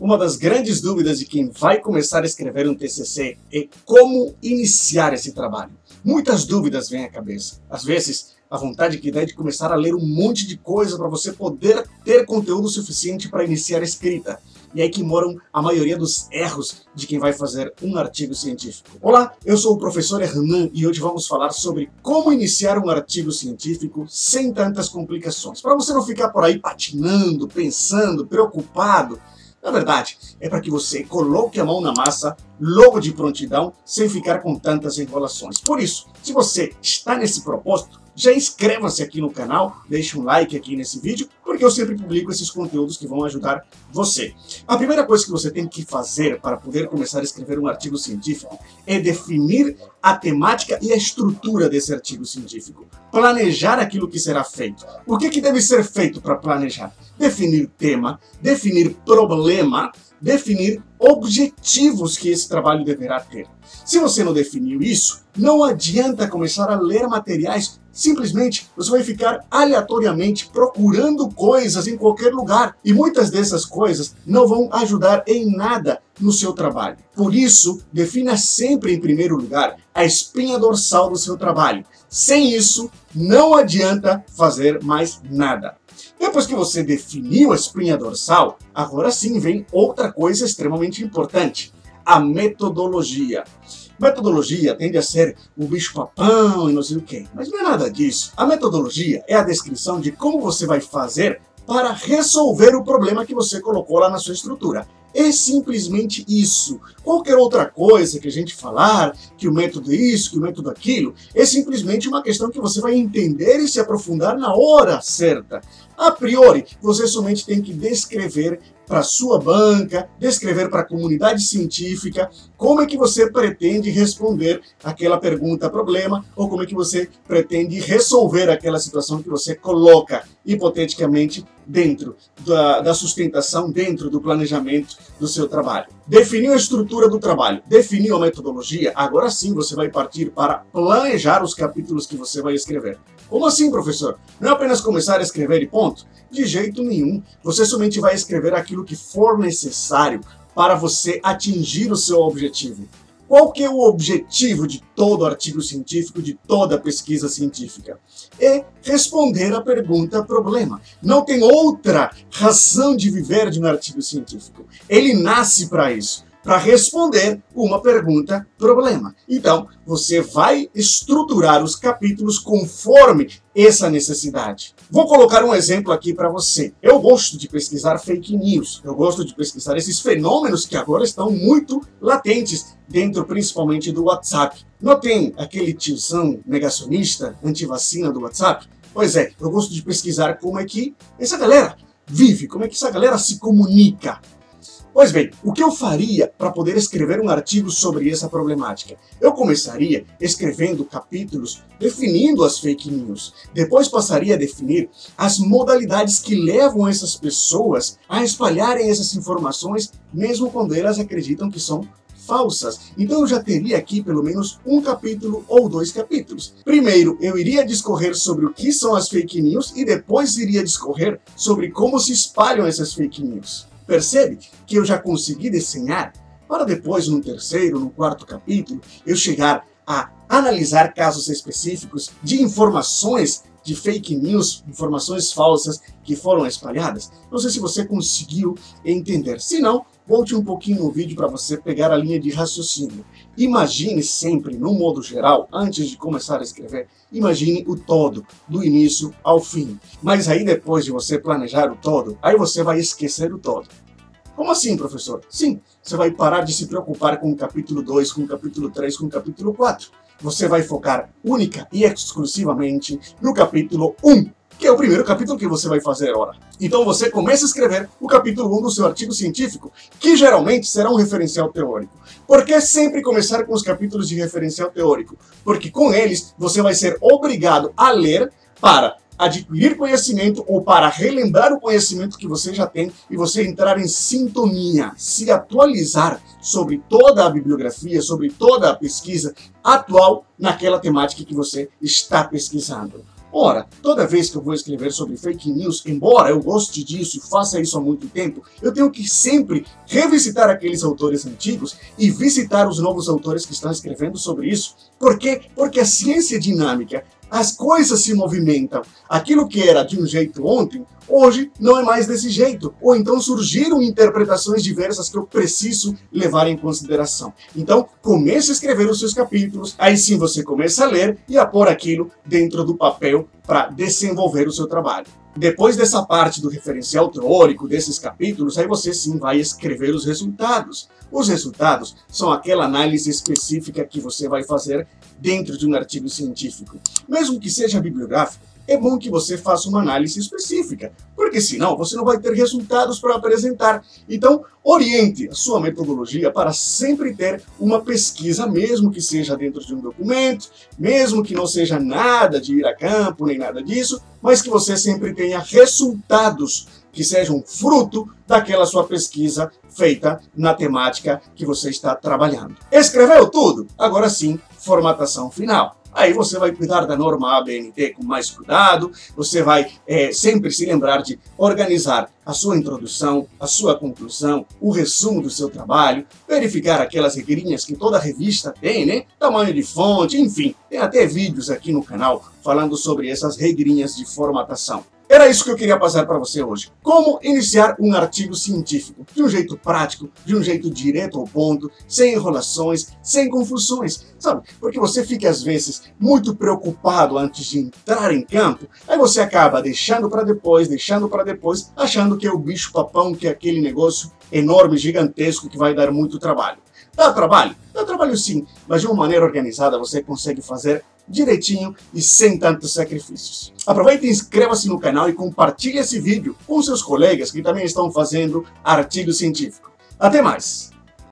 Uma das grandes dúvidas de quem vai começar a escrever um TCC é como iniciar esse trabalho. Muitas dúvidas vêm à cabeça. Às vezes, a vontade que dá é de começar a ler um monte de coisa para você poder ter conteúdo suficiente para iniciar a escrita. E aí que moram a maioria dos erros de quem vai fazer um artigo científico. Olá, eu sou o professor Hernan e hoje vamos falar sobre como iniciar um artigo científico sem tantas complicações. Para você não ficar por aí patinando, pensando, preocupado. Na verdade, é para que você coloque a mão na massa logo de prontidão, sem ficar com tantas enrolações. Por isso, se você está nesse propósito, já inscreva-se aqui no canal, deixe um like aqui nesse vídeo, porque eu sempre publico esses conteúdos que vão ajudar você. A primeira coisa que você tem que fazer para poder começar a escrever um artigo científico é definir a temática e a estrutura desse artigo científico. Planejar aquilo que será feito. O que deve ser feito para planejar? Definir tema, definir problema, definir objetivos que esse trabalho deverá ter. Se você não definiu isso, não adianta começar a ler materiais. Simplesmente você vai ficar aleatoriamente procurando coisas em qualquer lugar. E muitas dessas coisas não vão ajudar em nada no seu trabalho. Por isso, defina sempre em primeiro lugar a espinha dorsal do seu trabalho. Sem isso, não adianta fazer mais nada. Depois que você definiu a espinha dorsal, agora sim vem outra coisa extremamente importante: a metodologia. Metodologia tende a ser o bicho-papão e não sei o quê, mas não é nada disso. A metodologia é a descrição de como você vai fazer para resolver o problema que você colocou lá na sua estrutura. É simplesmente isso. Qualquer outra coisa que a gente falar, que o método é isso, que o método é aquilo, é simplesmente uma questão que você vai entender e se aprofundar na hora certa. A priori, você somente tem que descrever para sua banca, descrever para a comunidade científica como é que você pretende responder aquela pergunta, problema, ou como é que você pretende resolver aquela situação que você coloca hipoteticamente dentro da sustentação, dentro do planejamento do seu trabalho. Definiu a estrutura do trabalho, definiu a metodologia, agora sim você vai partir para planejar os capítulos que você vai escrever. Como assim, professor? Não é apenas começar a escrever e ponto? De jeito nenhum. Você somente vai escrever aquilo que for necessário para você atingir o seu objetivo. Qual que é o objetivo de todo artigo científico, de toda pesquisa científica? É responder a pergunta problema. Não tem outra razão de viver de um artigo científico. Ele nasce para isso, para responder uma pergunta problema. Então, você vai estruturar os capítulos conforme essa necessidade. Vou colocar um exemplo aqui para você. Eu gosto de pesquisar fake news. Eu gosto de pesquisar esses fenômenos que agora estão muito latentes dentro principalmente do WhatsApp. Não tem aquele tiozão negacionista, antivacina do WhatsApp? Pois é, eu gosto de pesquisar como é que essa galera vive, como é que essa galera se comunica. Pois bem, o que eu faria para poder escrever um artigo sobre essa problemática? Eu começaria escrevendo capítulos definindo as fake news. Depois passaria a definir as modalidades que levam essas pessoas a espalharem essas informações, mesmo quando elas acreditam que são falsas. Então eu já teria aqui pelo menos um capítulo ou dois capítulos. Primeiro, eu iria discorrer sobre o que são as fake news e depois iria discorrer sobre como se espalham essas fake news. Percebe que eu já consegui desenhar para depois, no terceiro, no quarto capítulo, eu chegar a analisar casos específicos de informações de fake news, informações falsas que foram espalhadas. Não sei se você conseguiu entender. Se não, volte um pouquinho no vídeo para você pegar a linha de raciocínio. Imagine sempre, no modo geral, antes de começar a escrever, imagine o todo, do início ao fim. Mas aí depois de você planejar o todo, aí você vai esquecer o todo. Como assim, professor? Sim, você vai parar de se preocupar com o capítulo 2, com o capítulo 3, com o capítulo 4. Você vai focar única e exclusivamente no capítulo 1, que é o primeiro capítulo que você vai fazer agora. Então você começa a escrever o capítulo 1 do seu artigo científico, que geralmente será um referencial teórico. Por que sempre começar com os capítulos de referencial teórico? Porque com eles você vai ser obrigado a ler para adquirir conhecimento ou para relembrar o conhecimento que você já tem e você entrar em sintonia, se atualizar sobre toda a bibliografia, sobre toda a pesquisa atual naquela temática que você está pesquisando. Ora, toda vez que eu vou escrever sobre fake news, embora eu goste disso e faça isso há muito tempo, eu tenho que sempre revisitar aqueles autores antigos e visitar os novos autores que estão escrevendo sobre isso. Por quê? Porque a ciência é dinâmica. As coisas se movimentam. Aquilo que era de um jeito ontem, hoje não é mais desse jeito. Ou então surgiram interpretações diversas que eu preciso levar em consideração. Então, comece a escrever os seus capítulos, aí sim você começa a ler e a pôr aquilo dentro do papel para desenvolver o seu trabalho. Depois dessa parte do referencial teórico desses capítulos, aí você sim vai escrever os resultados. Os resultados são aquela análise específica que você vai fazer dentro de um artigo científico. Mesmo que seja bibliográfico, é bom que você faça uma análise específica, porque senão você não vai ter resultados para apresentar. Então, oriente a sua metodologia para sempre ter uma pesquisa, mesmo que seja dentro de um documento, mesmo que não seja nada de ir a campo, nem nada disso, mas que você sempre tenha resultados que sejam fruto daquela sua pesquisa feita na temática que você está trabalhando. Escreveu tudo? Agora sim, formatação final. Aí você vai cuidar da norma ABNT com mais cuidado, você vai sempre se lembrar de organizar a sua introdução, a sua conclusão, o resumo do seu trabalho, verificar aquelas regrinhas que toda revista tem, né? Tamanho de fonte, enfim, tem até vídeos aqui no canal falando sobre essas regrinhas de formatação. Era isso que eu queria passar para você hoje. Como iniciar um artigo científico de um jeito prático, de um jeito direto ao ponto, sem enrolações, sem confusões, sabe? Porque você fica às vezes muito preocupado antes de entrar em campo, aí você acaba deixando para depois, achando que é o bicho papão, que é aquele negócio enorme, gigantesco que vai dar muito trabalho. Dá trabalho? Dá trabalho sim, mas de uma maneira organizada você consegue fazer direitinho e sem tantos sacrifícios. Aproveite e inscreva-se no canal e compartilhe esse vídeo com seus colegas que também estão fazendo artigo científico. Até mais!